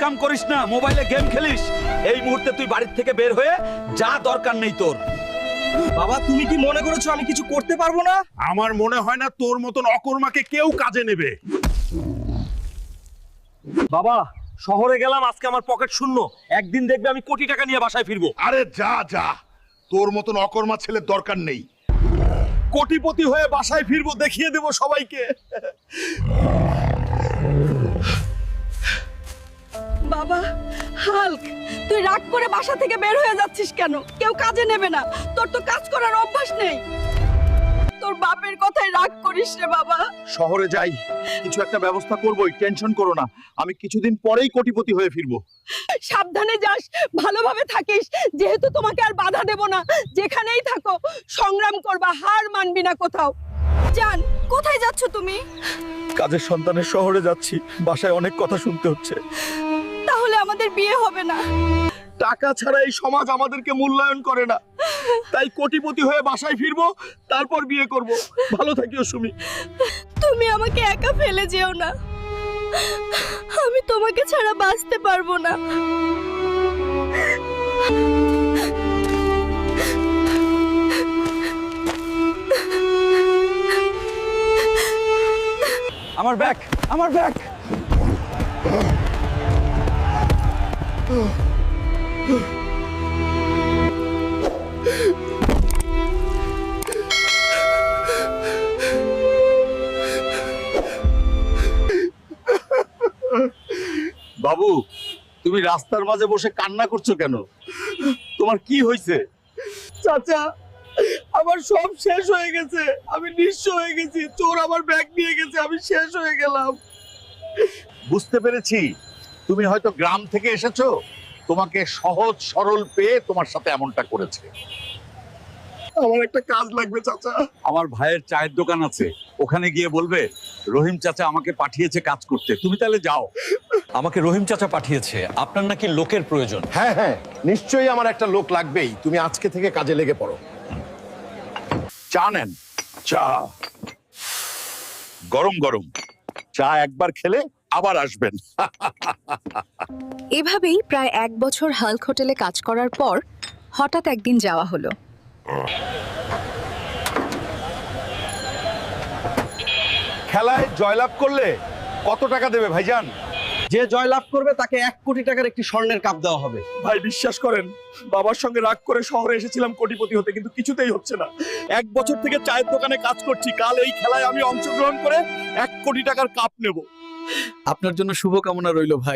কাম করিস না, মোবাইলে গেম খেলিস। এই মুহূর্তে তুই বাড়ির থেকে বের হয়ে যা, দরকার নেই তোর। বাবা তুমি কি মনে করেছো আমি কিছু করতে পারবো না? আমার মনে হয় না তোর মতন অকর্মাকে কেউ কাজে নেবে। বাবা শহরে গেলাম, আজকে আমার পকেট শূন্য। একদিন দেখবে আমি কোটি টাকা নিয়ে বাসায় ফিরবো। আরে যা যা, তোর মতন অকর্মা ছেলের দরকার নেই। কোটিপতি হয়ে বাসায় ফিরবো, দেখিয়ে দেবো সবাইকে। বাবা হাল্ক, তুই রাগ করে বাসা থেকে বের হয়ে যাচ্ছিস কেন? কেউ কাজে নেবে না, তোর তো কাজ করার অভ্যাস নেই। তোর বাপের কথায় রাগ করিস রে বাবা। শহরে যাই, কিছু একটা ব্যবস্থা করবই, টেনশন করো না। আমি কিছুদিন পরেই কোটিপতি হয়ে ফিরবো। সাবধানে যাস, ভালোভাবে থাকিস। যেহেতু তোমাকে আর বাধা দেব না, যেখানেই থাকো সংগ্রাম করবা, হার মানবি না কোথাও। জান, কোথায় যাচ্ছ তুমি? কাজের সন্তানের শহরে যাচ্ছি, বাসায় অনেক কথা শুনতে হচ্ছে। তাহলে আমাদের বিয়ে হবে না। টাকা ছাড়া এই সমাজ আমাদেরকে মূল্যায়ন করে না, তাই কোটিপতি হয়ে বাসায় ফিরবো, তারপর বিয়ে করব। ভালো থাকিও সুমি। তুমি আমাকে একা ফেলে যেও না, আমি তোমাকে ছাড়া বাঁচতে পারবো না। আমার ব্যাগ, আমার ব্যাগ। বাবু, তুমি রাস্তার মাঝে বসে কান্না করছো কেন? তোমার কি হয়েছে? চাচা, আমার সব শেষ হয়ে গেছে, আমি নিঃস্ব হয়ে গেছি। চোর আমার ব্যাগ নিয়ে গেছে, আমি শেষ হয়ে গেলাম। বুঝতে পেরেছি, তুমি হয়তো গ্রাম থেকে এসেছো, তোমাকে সহজ সরল পেয়ে তোমার সাথে এমনটা করেছে। আমার একটা কাজ লাগবে চাচা। আমার ভাইয়ের চায়ের দোকান আছে, ওখানে গিয়ে বলবে রহিম চাচা আমাকে পাঠিয়েছে কাজ করতে। তুমি তাহলে যাও। আমাকে রহিম চাচা পাঠিয়েছে, আপনার নাকি লোকের প্রয়োজন। হ্যাঁ হ্যাঁ, নিশ্চয়ই আমার একটা লোক লাগবেই। তুমি আজকে থেকে কাজে লেগে পড়ো। চা নেন, চা গরম গরম। চা একবার খেলে আবার আসবেন। এভাবেই প্রায় 1 বছর হাল্ক হোটেলে কাজ করার পর হঠাৎ একদিন যাওয়া হলো। খেলায় জয়লাভ করলে কত টাকা দেবে ভাইজান? যে জয়লাভ করবে তাকে 1 কোটি টাকার একটি স্বর্ণের কাপ দেওয়া হবে। ভাই বিশ্বাস করেন, বাবার সঙ্গে রাগ করে শহরে এসেছিলাম কোটিপতি হতে, কিন্তু কিছুতেই হচ্ছে না। 1 বছর থেকে চায়ের দোকানে কাজ করছি, কাল এই খেলায় আমি অংশগ্রহণ করে 1 কোটি টাকার কাপ নেব। আপনার জন্য শুভকামনা রইল ভাই।